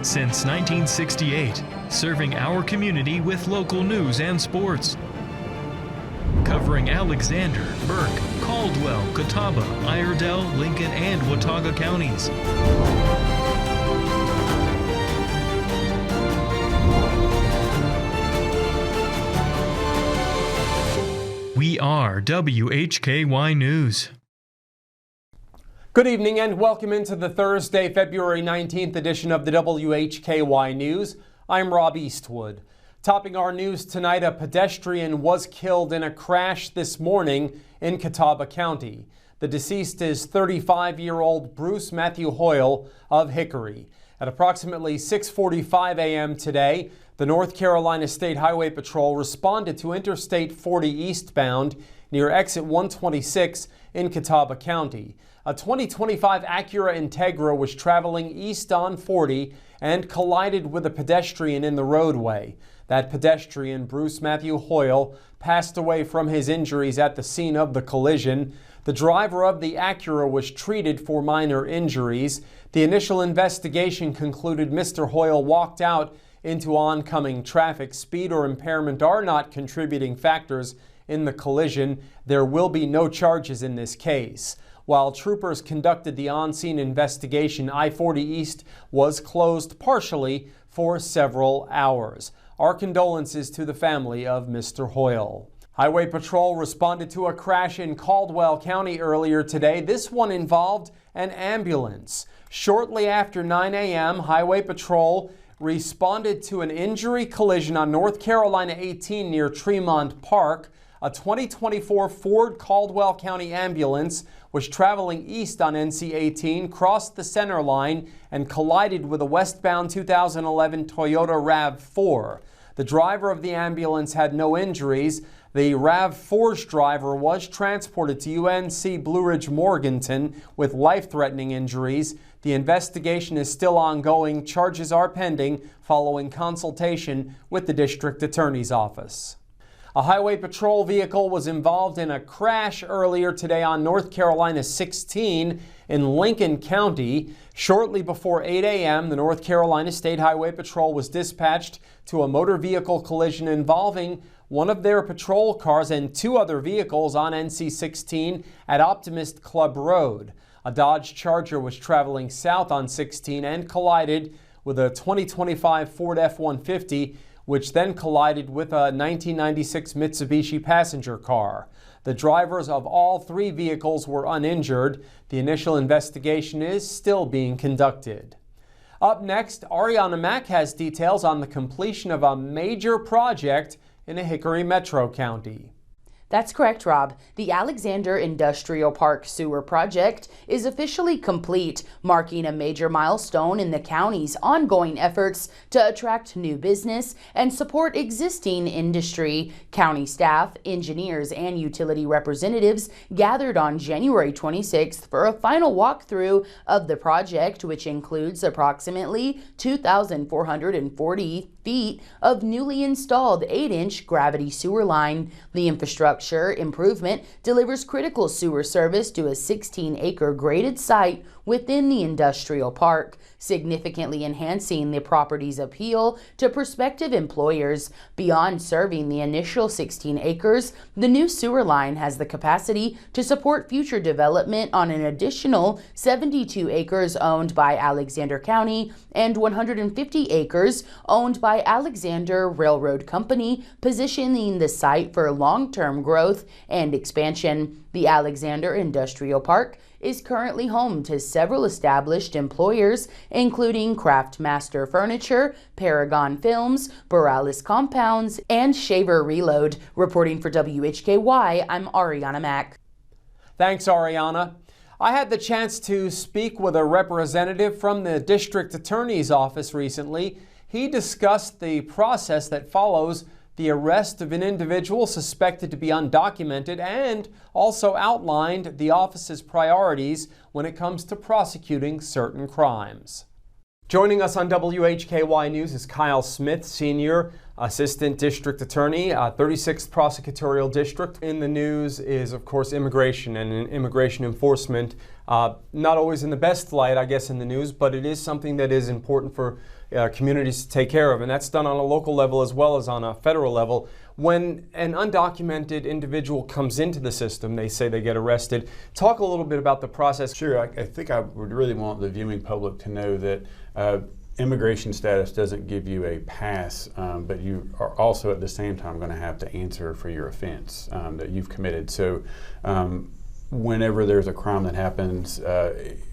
since 1968, serving our community with local news and sports. Covering Alexander, Burke, Caldwell, Catawba, Iredell, Lincoln, and Watauga counties. We are WHKY News. Good evening and welcome into the Thursday, February 19th edition of the WHKY News. I'm Rob Eastwood. Topping our news tonight, a pedestrian was killed in a crash this morning in Catawba County. The deceased is 35-year-old Bruce Matthew Hoyle of Hickory. At approximately 6:45 a.m. today, the North Carolina State Highway Patrol responded to Interstate 40 eastbound near exit 126 in Catawba County. A 2025 Acura Integra was traveling east on 40 and collided with a pedestrian in the roadway. That pedestrian, Bruce Matthew Hoyle, passed away from his injuries at the scene of the collision. The driver of the Acura was treated for minor injuries. The initial investigation concluded Mr. Hoyle walked out into oncoming traffic. Speed or impairment are not contributing factors in the collision. There will be no charges in this case. While troopers conducted the on-scene investigation, I-40 East was closed partially for several hours. Our condolences to the family of Mr. Hoyle. Highway Patrol responded to a crash in Caldwell County earlier today. This one involved an ambulance. Shortly after 9 a.m., Highway Patrol responded to an injury collision on North Carolina 18 near Tremont Park. A 2024 Ford Caldwell County ambulance was traveling east on NC 18, crossed the center line, and collided with a westbound 2011 Toyota RAV4. The driver of the ambulance had no injuries. The RAV4's driver was transported to UNC Blue Ridge Morganton with life-threatening injuries. The investigation is still ongoing. Charges are pending following consultation with the district attorney's office. A highway patrol vehicle was involved in a crash earlier today on North Carolina 16 in Lincoln County. Shortly before 8 a.m., the North Carolina State Highway Patrol was dispatched to a motor vehicle collision involving one of their patrol cars and two other vehicles on NC 16 at Optimist Club Road. A Dodge Charger was traveling south on 16 and collided with a 2025 Ford F-150, which then collided with a 1996 Mitsubishi passenger car. The drivers of all three vehicles were uninjured. The initial investigation is still being conducted. Up next, Arianna Mack has details on the completion of a major project in a Hickory Metro County. That's correct, Rob. The Alexander Industrial Park Sewer Project is officially complete, marking a major milestone in the county's ongoing efforts to attract new business and support existing industry. County staff, engineers, and utility representatives gathered on January 26th for a final walkthrough of the project, which includes approximately 2,440 feet of newly installed 8-inch gravity sewer line. The infrastructure improvement delivers critical sewer service to a 16-acre graded site within the industrial park, significantly enhancing the property's appeal to prospective employers. Beyond serving the initial 16 acres, the new sewer line has the capacity to support future development on an additional 72 acres owned by Alexander County and 150 acres owned by Alexander Railroad Company, positioning the site for long-term growth and expansion. The Alexander Industrial Park is currently home to several established employers, including Craftmaster Furniture, Paragon Films, Borealis Compounds, and Shaver Reload. Reporting for WHKY, I'm Arianna Mack. Thanks, Arianna. I had the chance to speak with a representative from the district attorney's office recently. He discussed the process that follows the arrest of an individual suspected to be undocumented and also outlined the office's priorities when it comes to prosecuting certain crimes. Joining us on WHKY News is Kyle Smith, Sr. Assistant District Attorney, 36th Prosecutorial District. In the news is, of course, immigration and immigration enforcement. Not always in the best light, I guess, in the news, but it is something that is important for communities to take care of, and that's done on a local level as well as on a federal level. When an undocumented individual comes into the system, they say they get arrested. Talk a little bit about the process. Sure, I think I would really want the viewing public to know that immigration status doesn't give you a pass, but you are also at the same time going to have to answer for your offense that you've committed. So whenever there's a crime that happens,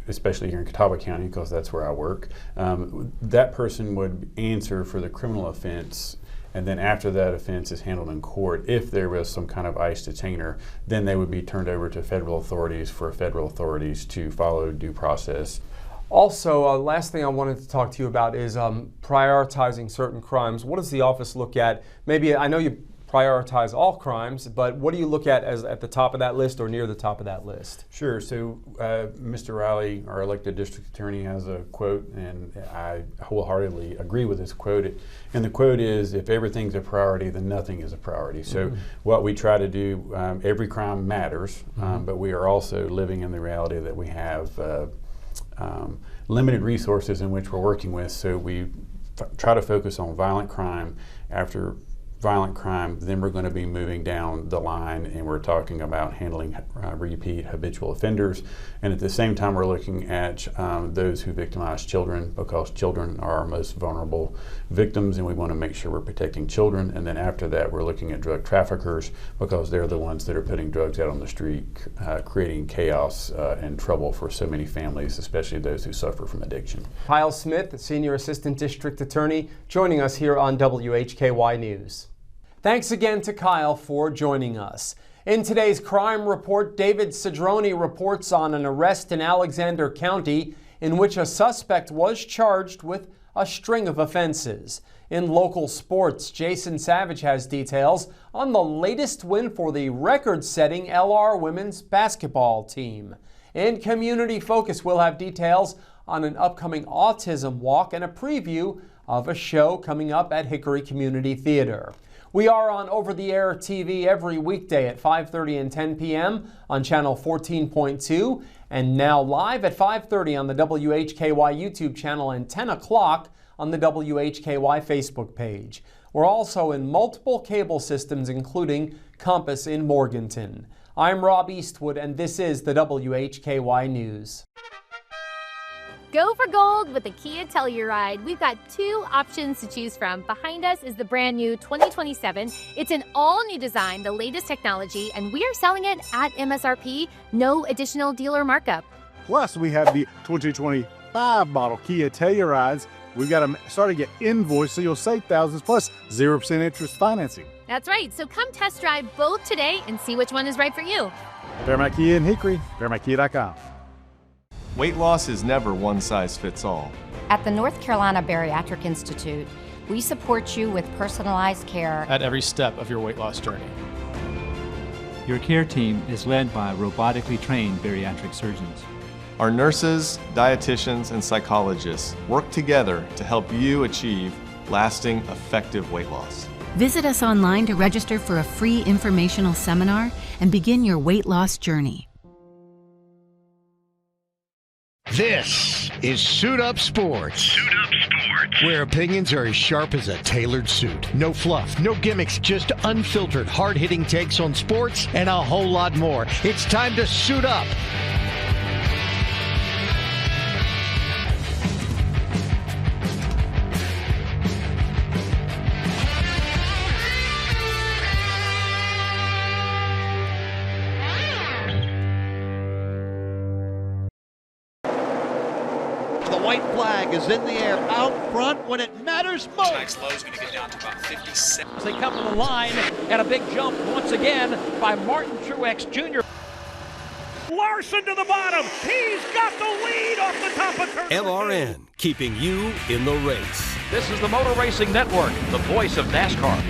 especially here in Catawba County, because that's where I work, that person would answer for the criminal offense. And then after that offense is handled in court, if there was some kind of ICE detainer, then they would be turned over to federal authorities for federal authorities to follow due process. Also, last thing I wanted to talk to you about is prioritizing certain crimes. What does the office look at? Maybe, I know you prioritize all crimes, but what do you look at as at the top of that list or near the top of that list? Sure. So Mr. Riley, our elected district attorney, has a quote, and I wholeheartedly agree with this quote. And the quote is, if everything's a priority, then nothing is a priority. So what we try to do, every crime matters, but we are also living in the reality that we have limited resources in which we're working with. So we try to focus on violent crime. After violent crime, then we're going to be moving down the line and we're talking about handling repeat habitual offenders. And at the same time, we're looking at those who victimize children, because children are our most vulnerable victims and we want to make sure we're protecting children. And then after that, we're looking at drug traffickers, because they're the ones that are putting drugs out on the street, creating chaos and trouble for so many families, especially those who suffer from addiction. Kyle Smith, Senior Assistant District Attorney, joining us here on WHKY News. Thanks again to Kyle for joining us. In today's crime report, David Cedrone reports on an arrest in Alexander County in which a suspect was charged with a string of offenses. In local sports, Jason Savage has details on the latest win for the record-setting LR women's basketball team. In Community Focus, we'll have details on an upcoming autism walk and a preview of a show coming up at Hickory Community Theater. We are on over-the-air TV every weekday at 5:30 and 10 p.m. on channel 14.2 and now live at 5:30 on the WHKY YouTube channel and 10 o'clock on the WHKY Facebook page. We're also in multiple cable systems, including Compass in Morganton. I'm Rob Eastwood, and this is the WHKY News. Go for gold with the Kia Telluride. We've got two options to choose from. Behind us is the brand new 2027. It's an all-new design, the latest technology, and we are selling it at MSRP, no additional dealer markup. Plus, we have the 2025 model Kia Tellurides. We've got them starting to get invoiced, so you'll save thousands plus 0% interest financing. That's right, so come test drive both today and see which one is right for you. Fairmount Kia in Hickory, fairmountkia.com. Weight loss is never one size fits all. At the North Carolina Bariatric Institute, we support you with personalized care at every step of your weight loss journey. Your care team is led by robotically trained bariatric surgeons. Our nurses, dietitians, and psychologists work together to help you achieve lasting, effective weight loss. Visit us online to register for a free informational seminar and begin your weight loss journey. This is Suit Up Sports. Suit Up Sports. Where opinions are as sharp as a tailored suit. No fluff, no gimmicks, just unfiltered, hard-hitting takes on sports and a whole lot more. It's time to suit up. Is in the air out front when it matters most. Tonight's low is going to get down to about 57. They come to the line and a big jump once again by Martin Truex Jr. Larson to the bottom. He's got the lead off the top of turn. LRN, keeping you in the race. This is the Motor Racing Network, the voice of NASCAR.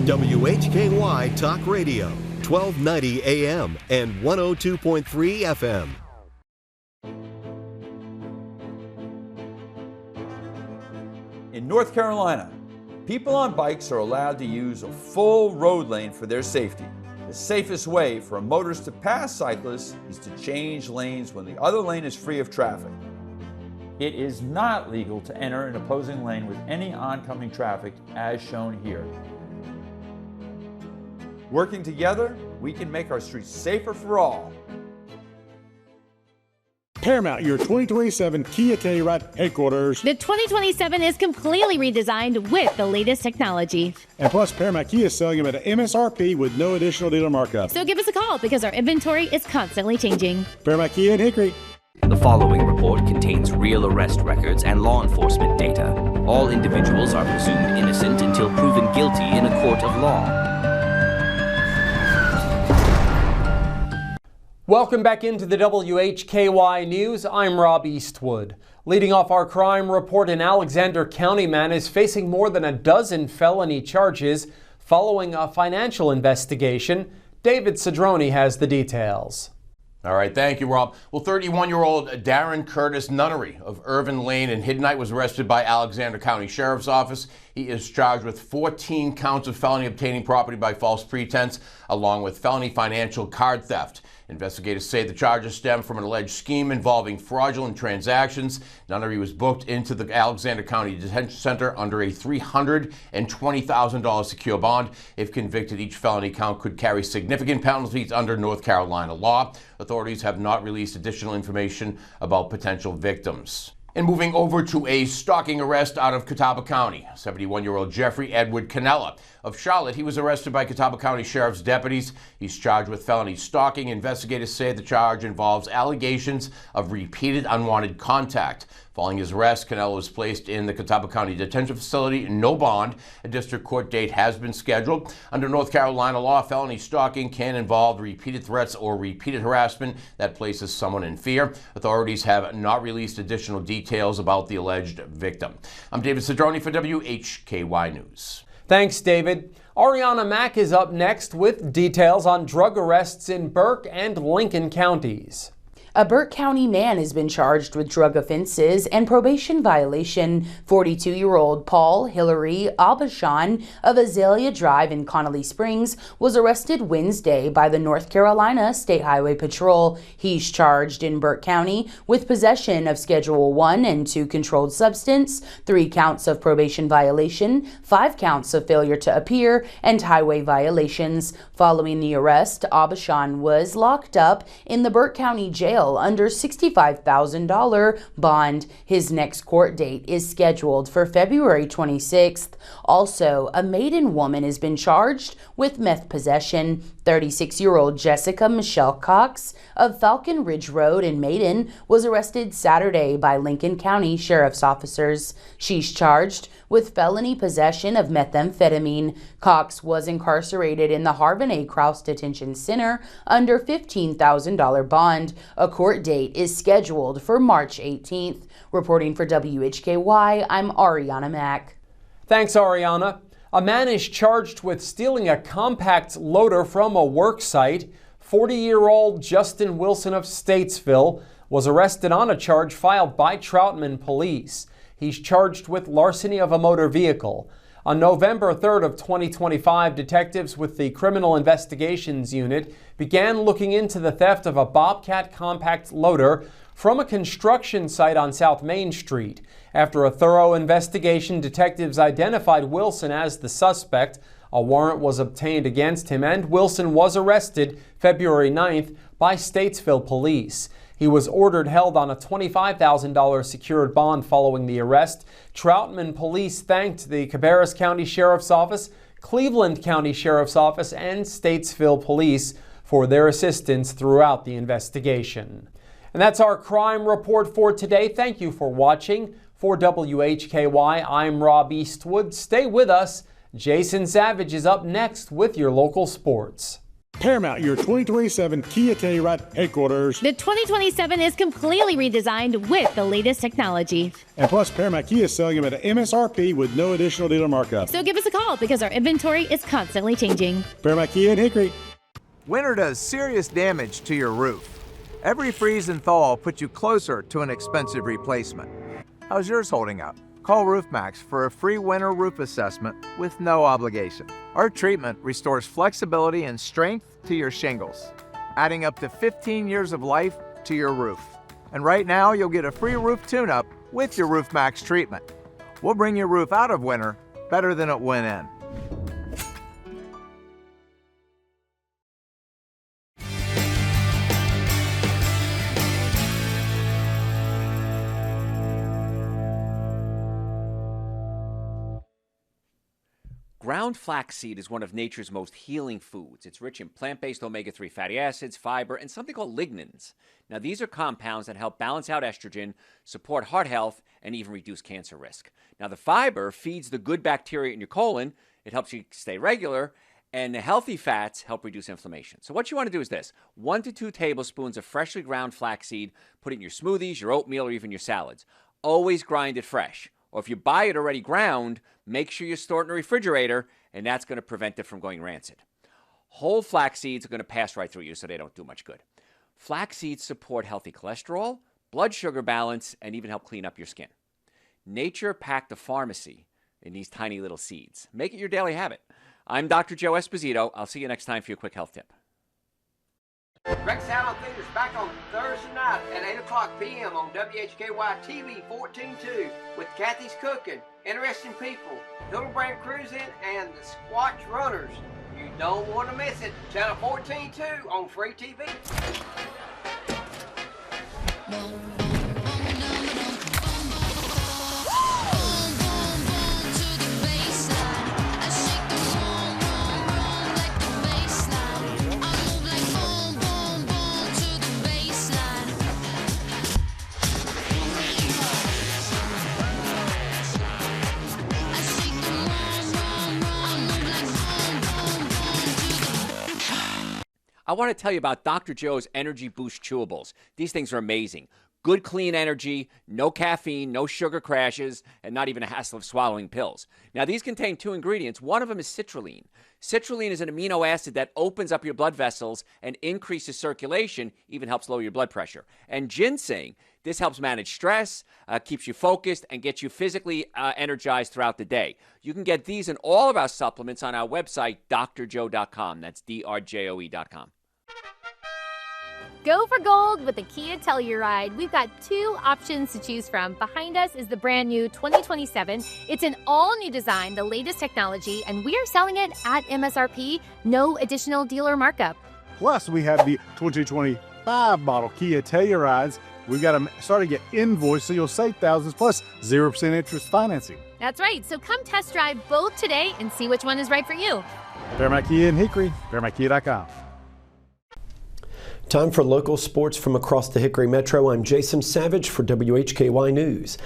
WHKY Talk Radio, 1290 AM and 102.3 FM. In North Carolina, People on bikes are allowed to use a full road lane for their safety. The safest way for a motorist to pass cyclists is to change lanes when the other lane is free of traffic. It is not legal to enter an opposing lane with any oncoming traffic as shown here. Working together, we can make our streets safer for all. Paramount, your 2027 Kia Telluride headquarters. The 2027 is completely redesigned with the latest technology. And plus, Paramount Kia is selling them at an MSRP with no additional dealer markup. So give us a call because our inventory is constantly changing. Paramount Kia in Hickory. The following report contains real arrest records and law enforcement data. All individuals are presumed innocent until proven guilty in a court of law. Welcome back into the WHKY News. I'm Rob Eastwood. Leading off our crime report, an Alexander County man is facing more than a dozen felony charges following a financial investigation. David Cedrone has the details. All right, thank you, Rob. Well, 31-year-old Darren Curtis Nunnery of Irvin Lane in Hiddenite was arrested by Alexander County Sheriff's Office. He is charged with 14 counts of felony obtaining property by false pretense, along with felony financial card theft. Investigators say the charges stem from an alleged scheme involving fraudulent transactions. Nunnery was booked into the Alexander County Detention Center under a $320,000 secure bond. If convicted, each felony count could carry significant penalties under North Carolina law. Authorities have not released additional information about potential victims. And moving over to a stalking arrest out of Catawba County. 71-year-old Jeffrey Edward Canella of Charlotte. He was arrested by Catawba County Sheriff's deputies. He's charged with felony stalking. Investigators say the charge involves allegations of repeated unwanted contact. Following his arrest, Canella was placed in the Catawba County Detention Facility, no bond. A district court date has been scheduled. Under North Carolina law, felony stalking can involve repeated threats or repeated harassment that places someone in fear. Authorities have not released additional details about the alleged victim. I'm David Cedrone for WHKY News. Thanks, David. Arianna Mack is up next with details on drug arrests in Burke and Lincoln counties. A Burke County man has been charged with drug offenses and probation violation. 42-year-old Paul Hillary Abashan of Azalea Drive in Connolly Springs was arrested Wednesday by the North Carolina State Highway Patrol. He's charged in Burke County with possession of Schedule 1 and 2 controlled substance, 3 counts of probation violation, 5 counts of failure to appear, and highway violations. Following the arrest, Abashan was locked up in the Burke County Jail under $65,000 bond. His next court date is scheduled for February 26th. Also, a Maiden woman has been charged with meth possession. 36-year-old Jessica Michelle Cox of Falcon Ridge Road in Maiden was arrested Saturday by Lincoln County Sheriff's officers. She's charged with felony possession of methamphetamine. Cox was incarcerated in the Harvin A. Krause Detention Center under $15,000 bond. A court date is scheduled for March 18th. Reporting for WHKY, I'm Arianna Mack. Thanks, Arianna. A man is charged with stealing a compact loader from a work site. 40-year-old Justin Wilson of Statesville was arrested on a charge filed by Troutman Police. He's charged with larceny of a motor vehicle. On November 3rd of 2025, detectives with the Criminal Investigations Unit began looking into the theft of a Bobcat compact loader from a construction site on South Main Street. After a thorough investigation, detectives identified Wilson as the suspect. A warrant was obtained against him, and Wilson was arrested February 9th by Statesville Police. He was ordered held on a $25,000 secured bond following the arrest. Troutman Police thanked the Cabarrus County Sheriff's Office, Cleveland County Sheriff's Office, and Statesville Police for their assistance throughout the investigation. And that's our crime report for today. Thank you for watching. For WHKY, I'm Rob Eastwood. Stay with us. Jason Savage is up next with your local sports. Paramount, your 2027 Kia Telluride headquarters. The 2027 is completely redesigned with the latest technology. And plus, Paramount Kia is selling them at an MSRP with no additional dealer markup. So give us a call because our inventory is constantly changing. Paramount Kia in Hickory. Winter does serious damage to your roof. Every freeze and thaw puts you closer to an expensive replacement. How's yours holding up? Call RoofMax for a free winter roof assessment with no obligation. Our treatment restores flexibility and strength to your shingles, adding up to 15 years of life to your roof. And right now, you'll get a free roof tune-up with your RoofMax treatment. We'll bring your roof out of winter better than it went in. Ground flaxseed is one of nature's most healing foods. It's rich in plant-based omega-3 fatty acids, fiber, and something called lignans. Now, these are compounds that help balance out estrogen, support heart health, and even reduce cancer risk. Now, the fiber feeds the good bacteria in your colon. It helps you stay regular, and the healthy fats help reduce inflammation. So what you want to do is this: 1 to 2 tablespoons of freshly ground flaxseed. Put it in your smoothies, your oatmeal, or even your salads. Always grind it fresh. Or if you buy it already ground, make sure you store it in the refrigerator, and that's going to prevent it from going rancid. Whole flax seeds are going to pass right through you, so they don't do much good. Flax seeds support healthy cholesterol, blood sugar balance, and even help clean up your skin. Nature packed a pharmacy in these tiny little seeds. Make it your daily habit. I'm Dr. Joe Esposito. I'll see you next time for your quick health tip. Rex Allen Theater is back on Thursday night at 8 o'clock p.m. on WHKY TV 14.2 with Kathy's Cooking, Interesting People, Hildebrand Cruising, and the Squatch Runners. You don't want to miss it. Channel 14.2 on free TV. I want to tell you about Dr. Joe's Energy Boost Chewables. These things are amazing. Good, clean energy, no caffeine, no sugar crashes, and not even a hassle of swallowing pills. Now, these contain 2 ingredients. One of them is citrulline. Citrulline is an amino acid that opens up your blood vessels and increases circulation, even helps lower your blood pressure. And ginseng, this helps manage stress, keeps you focused, and gets you physically energized throughout the day. You can get these and all of our supplements on our website, drjoe.com. That's drjoe.com. Go for gold with the Kia Telluride. We've got 2 options to choose from. Behind us is the brand new 2027. It's an all-new design, the latest technology, and we are selling it at MSRP, no additional dealer markup. Plus, we have the 2025 model Kia Tellurides. We've got them starting to get invoiced, so you'll save thousands plus 0% interest financing. That's right, so come test drive both today and see which one is right for you. Fairmount Kia in Hickory, fairmountkia.com. Time for local sports from across the Hickory Metro. I'm Jason Savage for WHKY News.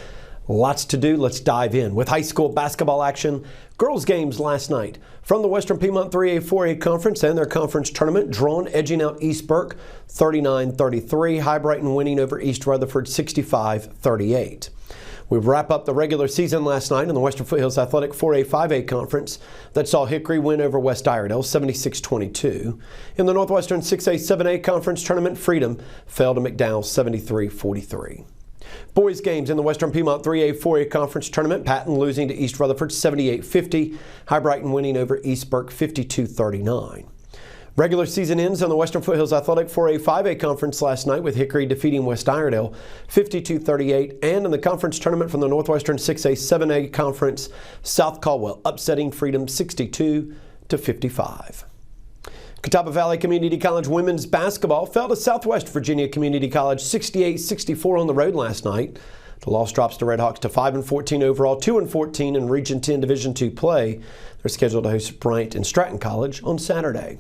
Lots to do. Let's dive in. With high school basketball action, girls games last night. From the Western Piedmont 3A 4A Conference and their conference tournament, Drawn edging out East Burke 39-33. High Brighton winning over East Rutherford 65-38. We wrap up the regular season last night in the Western Foothills Athletic 4A 5A Conference that saw Hickory win over West Iredell 76-22. In the Northwestern 6A 7A Conference Tournament, Freedom fell to McDowell 73-43. Boys games in the Western Piedmont 3A 4A Conference Tournament, Patton losing to East Rutherford 78-50. High Brighton winning over East Burke 52-39. Regular season ends on the Western Foothills Athletic 4A 5A Conference last night with Hickory defeating West Iredell 52-38, and in the conference tournament from the Northwestern 6A 7A Conference, South Caldwell upsetting Freedom 62-55. Catawba Valley Community College women's basketball fell to Southwest Virginia Community College 68-64 on the road last night. The loss drops the Redhawks to 5-14 overall, 2-14 in Region 10 Division II play. They're scheduled to host Bryant and Stratton College on Saturday.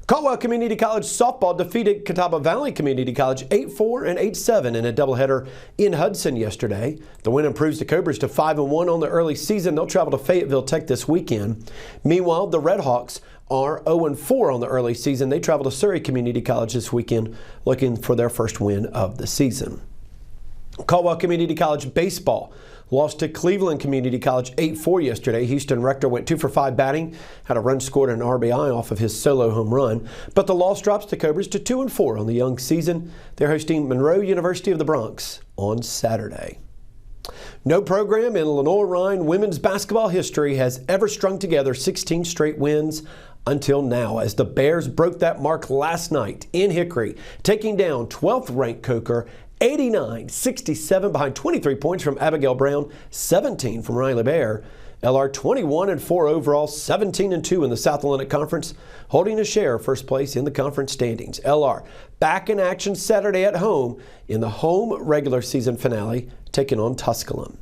Caldwell Community College softball defeated Catawba Valley Community College 8-4 and 8-7 in a doubleheader in Hudson yesterday. The win improves the Cobras to 5-1 on the early season. They'll travel to Fayetteville Tech this weekend. Meanwhile, the Redhawks are 0-4 on the early season. They travel to Surrey Community College this weekend looking for their first win of the season. Caldwell Community College baseball lost to Cleveland Community College 8-4 yesterday. Houston Rector went 2 for 5 batting, had a run scored and an RBI off of his solo home run. But the loss drops the Cobras to 2-4 on the young season. They're hosting Monroe University of the Bronx on Saturday. No program in Lenoir-Rhyne women's basketball history has ever strung together 16 straight wins until now, as the Bears broke that mark last night in Hickory, taking down 12th-ranked Coker 89-67 behind 23 points from Abigail Brown, 17 from Riley Bear. LR 21-4 overall, 17-2 in the South Atlantic Conference, holding a share of first place in the conference standings. LR back in action Saturday at home in the home regular season finale, taking on Tusculum.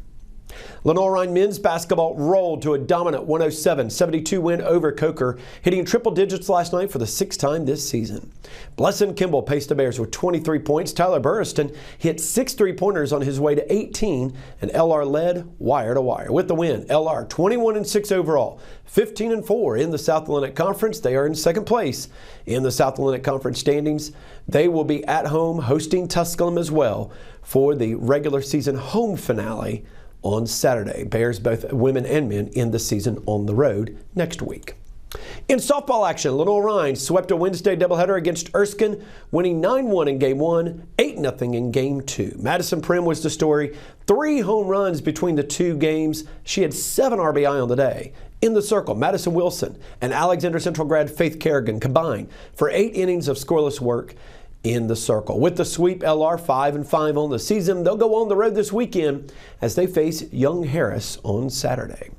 Lenoir-Rhyne men's basketball rolled to a dominant 107-72 win over Coker, hitting triple digits last night for the sixth time this season. Blesson Kimball paced the Bears with 23 points. Tyler Burriston hit 6 3-pointers on his way to 18, and LR led wire to wire. With the win, LR 21-6 overall, 15-4 in the South Atlantic Conference. They are in second place in the South Atlantic Conference standings. They will be at home hosting Tusculum as well for the regular season home finale on Saturday. Bears, both women and men, in the season on the road next week. In softball action, Lenoir-Rhyne swept a Wednesday doubleheader against Erskine, winning 9-1 in Game 1, 8-0 in Game 2. Madison Prim was the story. 3 home runs between the 2 games. She had 7 RBI on the day. In the circle, Madison Wilson and Alexander Central grad Faith Kerrigan combined for 8 innings of scoreless work in the circle. With the sweep, LR 5-5 on the season. They'll go on the road this weekend as they face Young Harris on Saturday.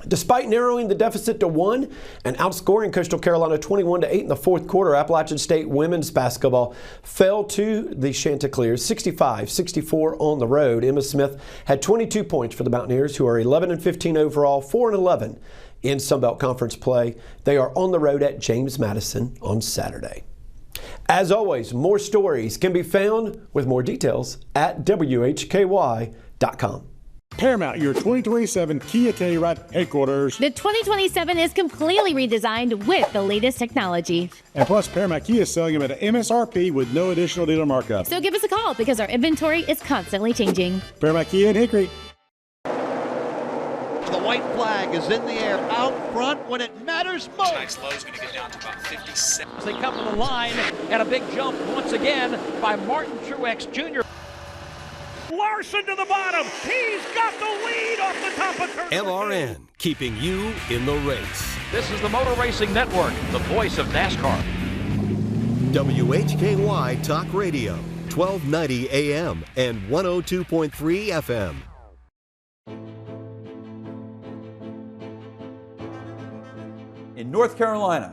Despite narrowing the deficit to 1 and outscoring Coastal Carolina 21-8 in the fourth quarter, Appalachian State women's basketball fell to the Chanticleers 65-64 on the road. Emma Smith had 22 points for the Mountaineers, who are 11-15 overall, 4-11 in Sunbelt Conference play. They are on the road at James Madison on Saturday. As always, more stories can be found with more details at WHKY.com. Paramount, your 2027 Kia Telluride headquarters. The 2027 is completely redesigned with the latest technology. And plus, Paramount Kia is selling them at an MSRP with no additional dealer markup. So give us a call because our inventory is constantly changing. Paramount Kia in Hickory. The white flag is in the air, out front when it matters most. Tonight's low is going to get down to about 57. As they come to the line, and a big jump once again by Martin Truex Jr. Larson to the bottom. He's got the lead off the top of turn. LRN, keeping you in the race. This is the Motor Racing Network, the voice of NASCAR. WHKY Talk Radio, 1290 AM and 102.3 FM. In North Carolina,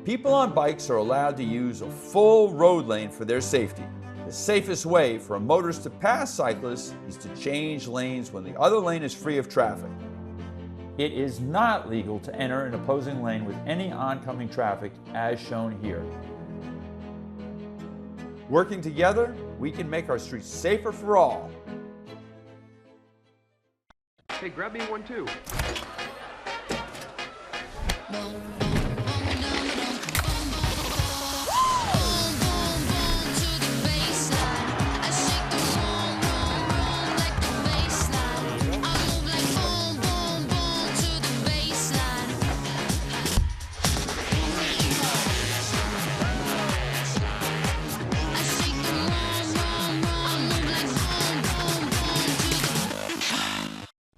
people on bikes are allowed to use a full road lane for their safety. The safest way for a motorist to pass cyclists is to change lanes when the other lane is free of traffic. It is not legal to enter an opposing lane with any oncoming traffic as shown here. Working together, we can make our streets safer for all. Hey, grab me one too.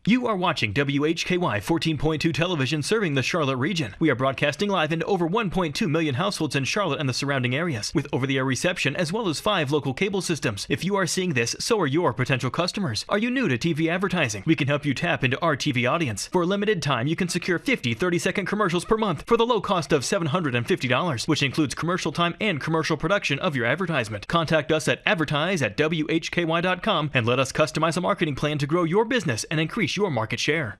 You are watching WHKY 14.2 television serving the Charlotte region. We are broadcasting live into over 1.2 million households in Charlotte and the surrounding areas, with over-the-air reception as well as 5 local cable systems. If you are seeing this, so are your potential customers. Are you new to TV advertising? We can help you tap into our TV audience. For a limited time, you can secure 50 30-second commercials per month for the low cost of $750, which includes commercial time and commercial production of your advertisement. Contact us at advertise@WHKY.com and let us customize a marketing plan to grow your business and increase your market share.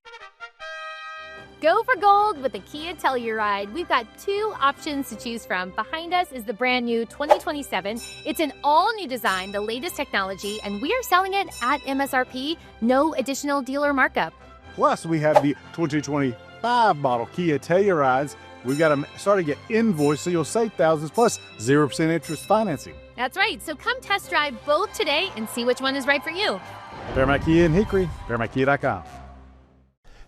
Go for gold with the Kia Telluride. We've got 2 options to choose from. Behind us is the brand new 2027. It's an all-new design, the latest technology, and we are selling it at MSRP, no additional dealer markup. Plus, we have the 2025 model Kia Tellurides. We've got them starting to get invoiced, so you'll save thousands plus 0% interest financing. That's right, so come test drive both today and see which one is right for you. Paramount Kia in Hickory, ParamountKia.com.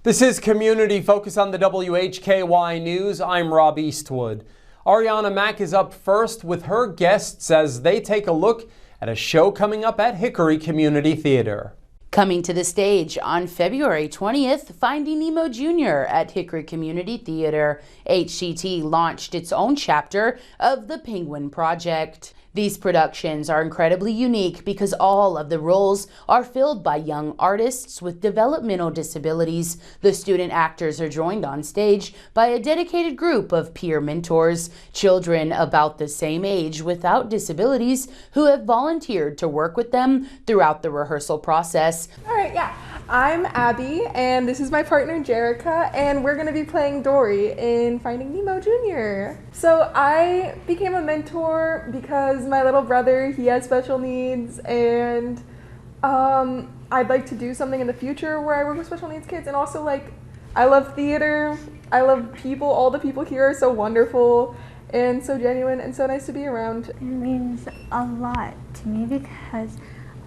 This is Community Focus on the WHKY News. I'm Rob Eastwood. Arianna Mack is up first with her guests as they take a look at a show coming up at Hickory Community Theater. Coming to the stage on February 20th, Finding Nemo Jr. at Hickory Community Theater. HCT launched its own chapter of the Penguin Project. These productions are incredibly unique because all of the roles are filled by young artists with developmental disabilities. The student actors are joined on stage by a dedicated group of peer mentors, children about the same age without disabilities who have volunteered to work with them throughout the rehearsal process. All right, yeah. I'm Abby, and this is my partner Jerica, and we're going to be playing Dory in Finding Nemo Jr. So I became a mentor because my little brother, he has special needs, and I'd like to do something in the future where I work with special needs kids, and also like I love theater, I love people, all the people here are so wonderful and so genuine and so nice to be around. It means a lot to me because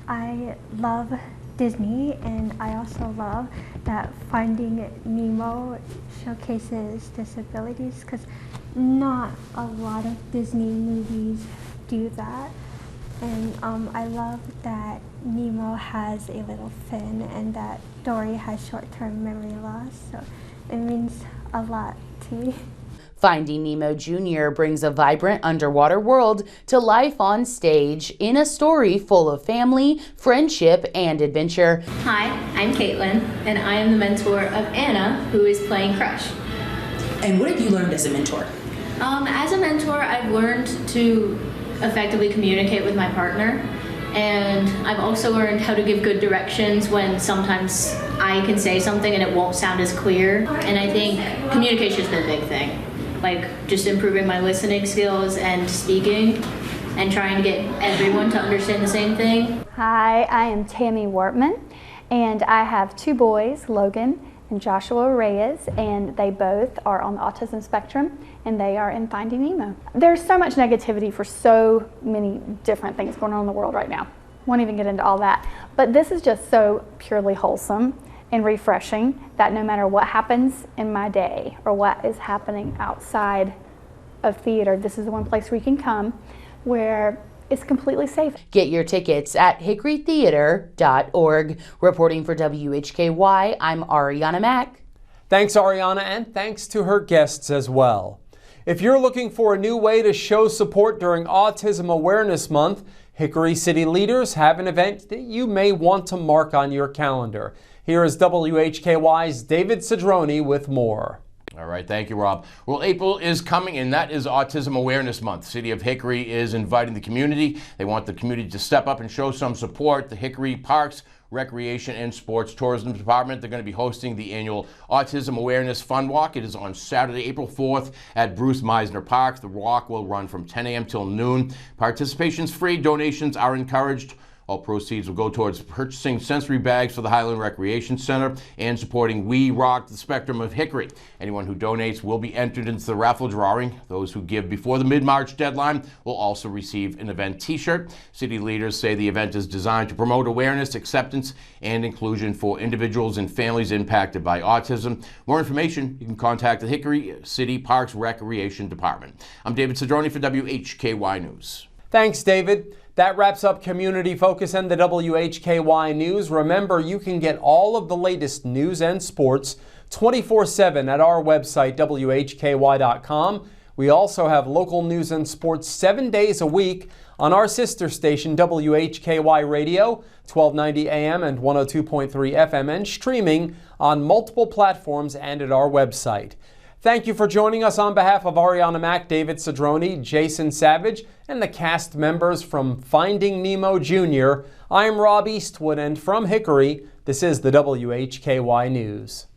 I love Disney, and I also love that Finding Nemo showcases disabilities because not a lot of Disney movies do that. And I love that Nemo has a little fin and that Dory has short-term memory loss, so it means a lot to me. Finding Nemo Jr. brings a vibrant underwater world to life on stage in a story full of family, friendship, and adventure. Hi, I'm Caitlin, and I am the mentor of Anna, who is playing Crush. And what have you learned as a mentor? As a mentor, I've learned to effectively communicate with my partner, and I've also learned how to give good directions when sometimes I can say something and it won't sound as clear. And I think communication has been a big thing. Like just improving my listening skills and speaking and trying to get everyone to understand the same thing. Hi, I am Tammy Wortman, and I have two boys, Logan and Joshua Reyes, and they both are on the autism spectrum, and they are in Finding Nemo. There's so much negativity for so many different things going on in the world right now. Won't even get into all that. But this is just so purely wholesome and refreshing that no matter what happens in my day or what is happening outside of theater, this is the one place where you can come where it's completely safe. Get your tickets at hickorytheater.org. Reporting for WHKY, I'm Arianna Mack. Thanks, Arianna, and thanks to her guests as well. If you're looking for a new way to show support during Autism Awareness Month, Hickory City leaders have an event that you may want to mark on your calendar. Here is WHKY's David Cedrone with more. All right, thank you, Rob. Well, April is coming, and that is Autism Awareness Month. City of Hickory is inviting the community. They want the community to step up and show some support. The Hickory Parks, Recreation and Sports Tourism Department, they're going to be hosting the annual Autism Awareness Fun Walk. It is on Saturday, April 4th at Bruce Meisner Park. The walk will run from 10 a.m. till noon. Participation's free. Donations are encouraged. All proceeds will go towards purchasing sensory bags for the Highland Recreation Center and supporting We Rock the Spectrum of Hickory. Anyone who donates will be entered into the raffle drawing. Those who give before the mid-March deadline will also receive an event t-shirt. City leaders say the event is designed to promote awareness, acceptance, and inclusion for individuals and families impacted by autism. More information, you can contact the Hickory City Parks Recreation Department. I'm David Cedrone for WHKY News. Thanks, David. That wraps up Community Focus and the WHKY News. Remember, you can get all of the latest news and sports 24/7 at our website, WHKY.com. We also have local news and sports 7 days a week on our sister station, WHKY Radio, 1290 AM and 102.3 FM, and streaming on multiple platforms and at our website. Thank you for joining us. On behalf of Arianna Mack, David Cedrone, Jason Savage, and the cast members from Finding Nemo Jr., I'm Rob Eastwood, and from Hickory, this is the WHKY News.